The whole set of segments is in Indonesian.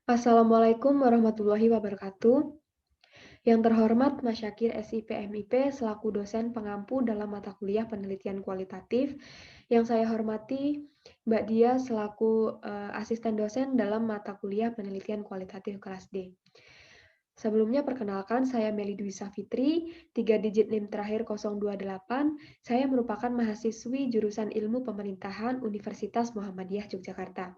Assalamualaikum warahmatullahi wabarakatuh. Yang terhormat Mas Syakir SIP MIP selaku dosen pengampu dalam mata kuliah penelitian kualitatif. Yang saya hormati Mbak Dia selaku asisten dosen dalam mata kuliah penelitian kualitatif kelas D. Sebelumnya perkenalkan saya Meli Dwi Safitri, 3 digit NIM terakhir 028. Saya merupakan mahasiswi jurusan Ilmu Pemerintahan Universitas Muhammadiyah Yogyakarta.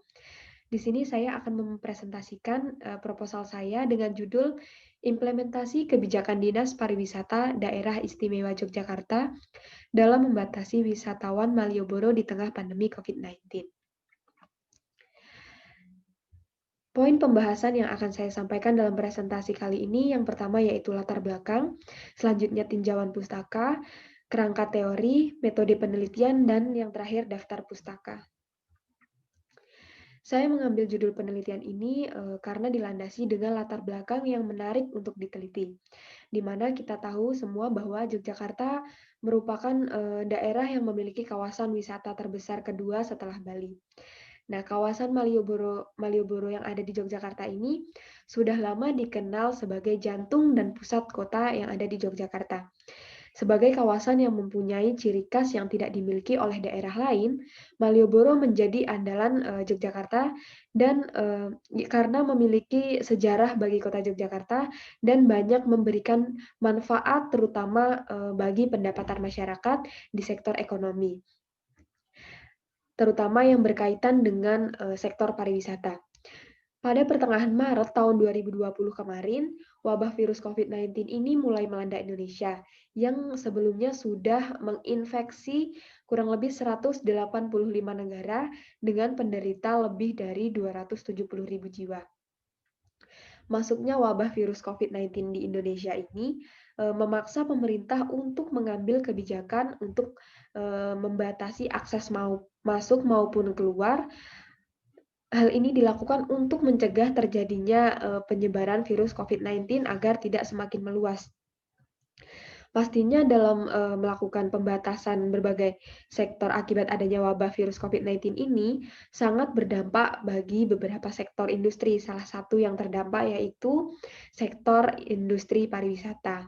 Di sini saya akan mempresentasikan proposal saya dengan judul Implementasi Kebijakan Dinas Pariwisata Daerah Istimewa Yogyakarta dalam membatasi wisatawan Malioboro di tengah pandemi COVID-19. Poin pembahasan yang akan saya sampaikan dalam presentasi kali ini yang pertama yaitu latar belakang, selanjutnya tinjauan pustaka, kerangka teori, metode penelitian, dan yang terakhir daftar pustaka. Saya mengambil judul penelitian ini karena dilandasi dengan latar belakang yang menarik untuk diteliti, di mana kita tahu semua bahwa Yogyakarta merupakan daerah yang memiliki kawasan wisata terbesar kedua setelah Bali. Nah, kawasan Malioboro yang ada di Yogyakarta ini sudah lama dikenal sebagai jantung dan pusat kota yang ada di Yogyakarta. Sebagai kawasan yang mempunyai ciri khas yang tidak dimiliki oleh daerah lain, Malioboro menjadi andalan Yogyakarta dan karena memiliki sejarah bagi kota Yogyakarta dan banyak memberikan manfaat terutama bagi pendapatan masyarakat di sektor ekonomi, terutama yang berkaitan dengan sektor pariwisata. Pada pertengahan Maret tahun 2020 kemarin, wabah virus COVID-19 ini mulai melanda Indonesia, yang sebelumnya sudah menginfeksi kurang lebih 185 negara dengan penderita lebih dari 270.000 jiwa. Masuknya wabah virus COVID-19 di Indonesia ini memaksa pemerintah untuk mengambil kebijakan untuk membatasi akses masuk maupun keluar. Hal ini dilakukan untuk mencegah terjadinya penyebaran virus COVID-19 agar tidak semakin meluas. Pastinya dalam melakukan pembatasan berbagai sektor akibat adanya wabah virus COVID-19 ini sangat berdampak bagi beberapa sektor industri. Salah satu yang terdampak yaitu sektor industri pariwisata.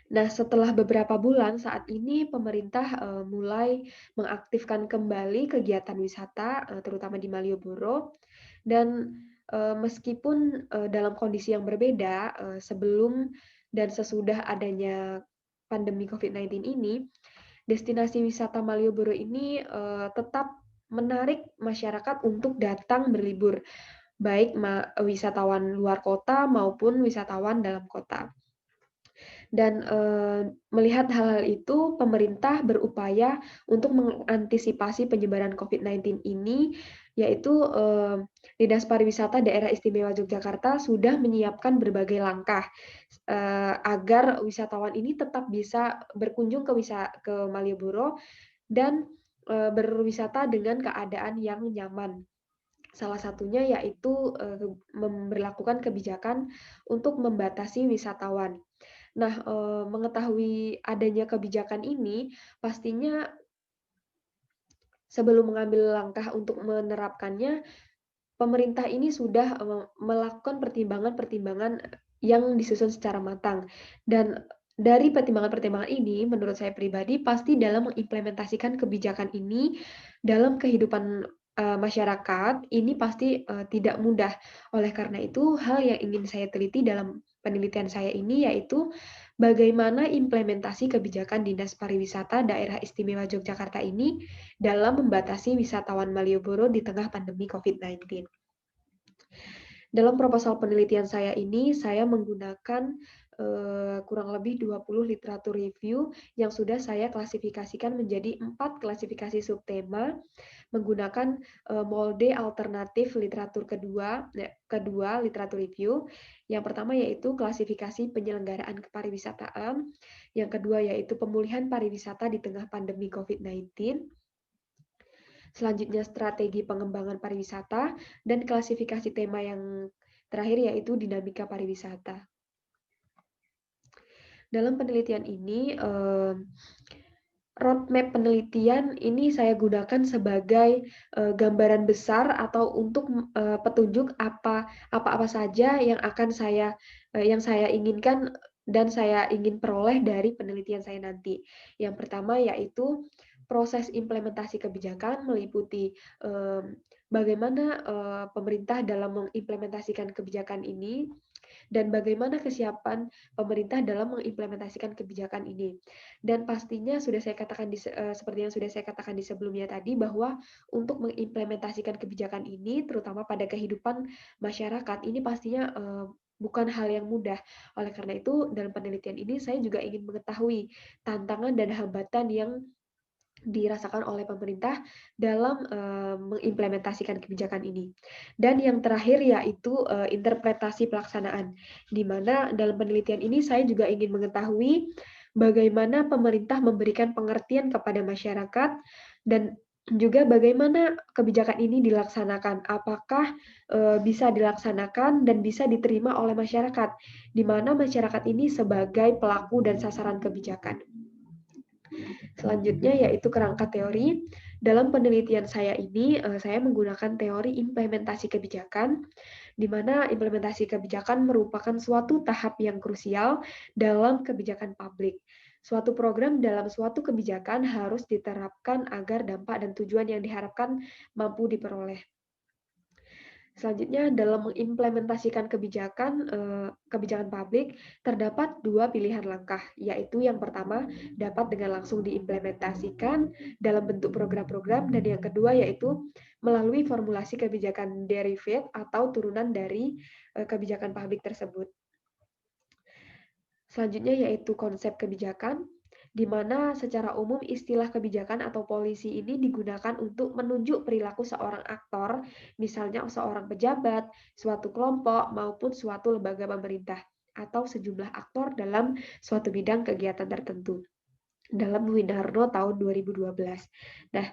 Nah, setelah beberapa bulan saat ini pemerintah mulai mengaktifkan kembali kegiatan wisata, terutama di Malioboro, dan meskipun dalam kondisi yang berbeda sebelum dan sesudah adanya pandemi COVID-19 ini, destinasi wisata Malioboro ini tetap menarik masyarakat untuk datang berlibur, baik wisatawan luar kota maupun wisatawan dalam kota. Dan melihat hal-hal itu, pemerintah berupaya untuk mengantisipasi penyebaran COVID-19 ini, yaitu Dinas Pariwisata Daerah Istimewa Yogyakarta sudah menyiapkan berbagai langkah agar wisatawan ini tetap bisa berkunjung ke Malioboro dan berwisata dengan keadaan yang nyaman. Salah satunya yaitu memberlakukan kebijakan untuk membatasi wisatawan. Nah, mengetahui adanya kebijakan ini, pastinya sebelum mengambil langkah untuk menerapkannya, pemerintah ini sudah melakukan pertimbangan-pertimbangan yang disusun secara matang. Dan dari pertimbangan-pertimbangan ini, menurut saya pribadi, pasti dalam mengimplementasikan kebijakan ini dalam kehidupan masyarakat, ini pasti tidak mudah. Oleh karena itu, hal yang ingin saya teliti dalam penelitian saya ini yaitu bagaimana implementasi kebijakan Dinas Pariwisata Daerah Istimewa Yogyakarta ini dalam membatasi wisatawan Malioboro di tengah pandemi COVID-19. Dalam proposal penelitian saya ini, saya menggunakan kurang lebih 20 literatur review yang sudah saya klasifikasikan menjadi 4 klasifikasi subtema menggunakan molde alternatif literatur kedua literatur review. Yang pertama yaitu klasifikasi penyelenggaraan kepariwisataan, yang kedua yaitu pemulihan pariwisata di tengah pandemi COVID-19, selanjutnya strategi pengembangan pariwisata, dan klasifikasi tema yang terakhir yaitu dinamika pariwisata. Dalam penelitian ini, roadmap penelitian ini saya gunakan sebagai gambaran besar atau untuk petunjuk apa saja yang saya inginkan dan saya ingin peroleh dari penelitian saya nanti. Yang pertama yaitu proses implementasi kebijakan meliputi bagaimana pemerintah dalam mengimplementasikan kebijakan ini dan bagaimana kesiapan pemerintah dalam mengimplementasikan kebijakan ini. Dan pastinya sudah saya katakan seperti yang sudah saya katakan di sebelumnya tadi bahwa untuk mengimplementasikan kebijakan ini terutama pada kehidupan masyarakat ini pastinya bukan hal yang mudah. Oleh karena itu dalam penelitian ini saya juga ingin mengetahui tantangan dan hambatan yang dirasakan oleh pemerintah dalam mengimplementasikan kebijakan ini. Dan yang terakhir yaitu interpretasi pelaksanaan, di mana dalam penelitian ini saya juga ingin mengetahui bagaimana pemerintah memberikan pengertian kepada masyarakat dan juga bagaimana kebijakan ini dilaksanakan, apakah bisa dilaksanakan dan bisa diterima oleh masyarakat, di mana masyarakat ini sebagai pelaku dan sasaran kebijakan. Selanjutnya yaitu kerangka teori. Dalam penelitian saya ini, saya menggunakan teori implementasi kebijakan, di mana implementasi kebijakan merupakan suatu tahap yang krusial dalam kebijakan publik. Suatu program dalam suatu kebijakan harus diterapkan agar dampak dan tujuan yang diharapkan mampu diperoleh. Selanjutnya, dalam mengimplementasikan kebijakan publik, terdapat dua pilihan langkah, yaitu yang pertama dapat dengan langsung diimplementasikan dalam bentuk program-program, dan yang kedua yaitu melalui formulasi kebijakan derivative atau turunan dari kebijakan publik tersebut. Selanjutnya yaitu konsep kebijakan, di mana secara umum istilah kebijakan atau polisi ini digunakan untuk menunjuk perilaku seorang aktor, misalnya seorang pejabat, suatu kelompok, maupun suatu lembaga pemerintah, atau sejumlah aktor dalam suatu bidang kegiatan tertentu. Dalam Winarno tahun 2012. Nah,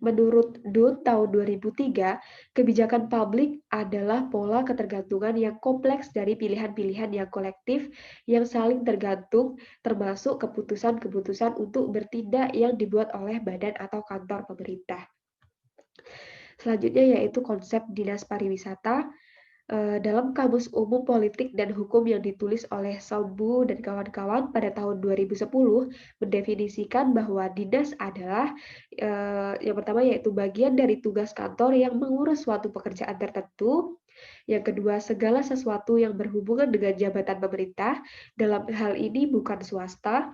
menurut Dut tahun 2003, kebijakan publik adalah pola ketergantungan yang kompleks dari pilihan-pilihan yang kolektif yang saling tergantung, termasuk keputusan-keputusan untuk bertindak yang dibuat oleh badan atau kantor pemerintah. Selanjutnya yaitu konsep dinas pariwisata. Dalam Kamus Umum Politik dan Hukum yang ditulis oleh Sombu dan kawan-kawan pada tahun 2010 mendefinisikan bahwa dinas adalah yang pertama yaitu bagian dari tugas kantor yang mengurus suatu pekerjaan tertentu. Yang kedua, segala sesuatu yang berhubungan dengan jabatan pemerintah, dalam hal ini bukan swasta.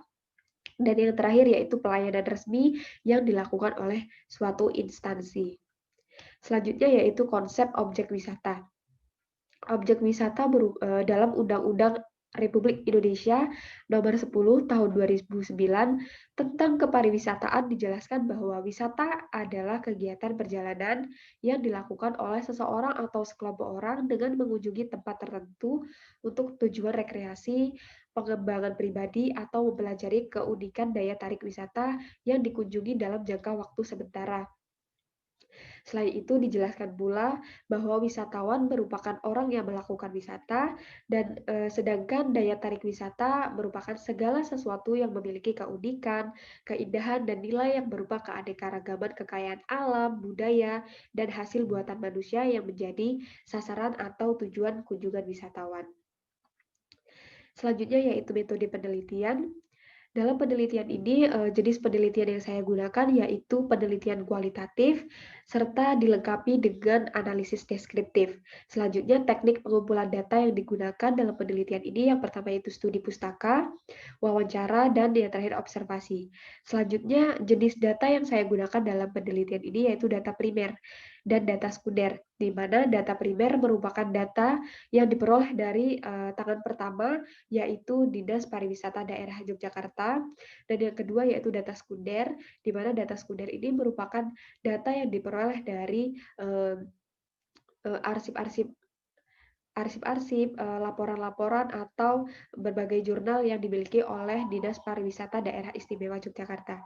Dan yang terakhir yaitu pelayanan resmi yang dilakukan oleh suatu instansi. Selanjutnya yaitu konsep objek wisata. Objek wisata dalam Undang-Undang Republik Indonesia Nomor 10 Tahun 2009 tentang kepariwisataan dijelaskan bahwa wisata adalah kegiatan perjalanan yang dilakukan oleh seseorang atau sekelompok orang dengan mengunjungi tempat tertentu untuk tujuan rekreasi, pengembangan pribadi, atau mempelajari keunikan daya tarik wisata yang dikunjungi dalam jangka waktu sementara. Selain itu dijelaskan pula bahwa wisatawan merupakan orang yang melakukan wisata dan sedangkan daya tarik wisata merupakan segala sesuatu yang memiliki keunikan, keindahan dan nilai yang berupa keanekaragaman kekayaan alam, budaya dan hasil buatan manusia yang menjadi sasaran atau tujuan kunjungan wisatawan. Selanjutnya yaitu metode penelitian. Dalam penelitian ini, jenis penelitian yang saya gunakan yaitu penelitian kualitatif, serta dilengkapi dengan analisis deskriptif. Selanjutnya, teknik pengumpulan data yang digunakan dalam penelitian ini yang pertama yaitu studi pustaka, wawancara, dan yang terakhir observasi. Selanjutnya, jenis data yang saya gunakan dalam penelitian ini yaitu data primer dan data sekunder, di mana data primer merupakan data yang diperoleh dari tangan pertama, yaitu Dinas Pariwisata Daerah Yogyakarta, dan yang kedua yaitu data sekunder, di mana data sekunder ini merupakan data yang diperoleh dari arsip-arsip laporan-laporan atau berbagai jurnal yang dimiliki oleh Dinas Pariwisata Daerah Istimewa Yogyakarta.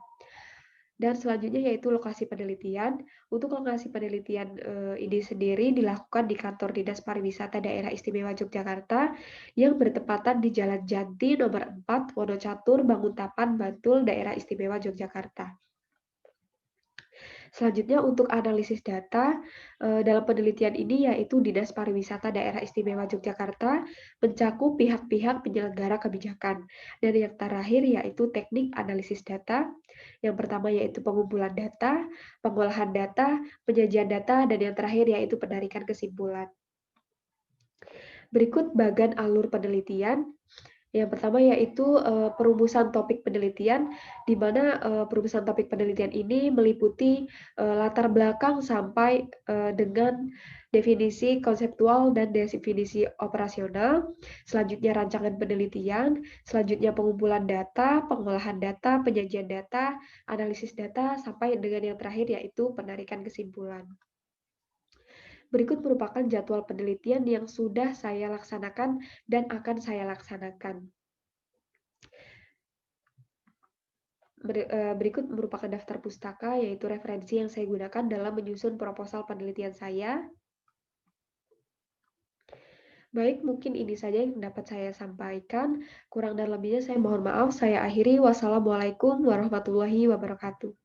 Dan selanjutnya yaitu lokasi penelitian. Untuk lokasi penelitian ini sendiri dilakukan di Kantor Dinas Pariwisata Daerah Istimewa Yogyakarta yang bertepatan di Jalan Janti nomor 4, Wonocatur, Banguntapan, Bantul, Daerah Istimewa Yogyakarta. Selanjutnya untuk analisis data, dalam penelitian ini yaitu Dinas Pariwisata Daerah Istimewa Yogyakarta mencakup pihak-pihak penyelenggara kebijakan. Dan yang terakhir yaitu teknik analisis data. Yang pertama yaitu pengumpulan data, pengolahan data, penyajian data, dan yang terakhir yaitu penarikan kesimpulan. Berikut bagan alur penelitian. Yang pertama yaitu perumusan topik penelitian, di mana perumusan topik penelitian ini meliputi latar belakang sampai dengan definisi konseptual dan definisi operasional, selanjutnya rancangan penelitian, selanjutnya pengumpulan data, pengolahan data, penyajian data, analisis data, sampai dengan yang terakhir yaitu penarikan kesimpulan. Berikut merupakan jadwal penelitian yang sudah saya laksanakan dan akan saya laksanakan. Berikut merupakan daftar pustaka, yaitu referensi yang saya gunakan dalam menyusun proposal penelitian saya. Baik, mungkin ini saja yang dapat saya sampaikan. Kurang dan lebihnya saya mohon maaf. Saya akhiri. Wassalamualaikum warahmatullahi wabarakatuh.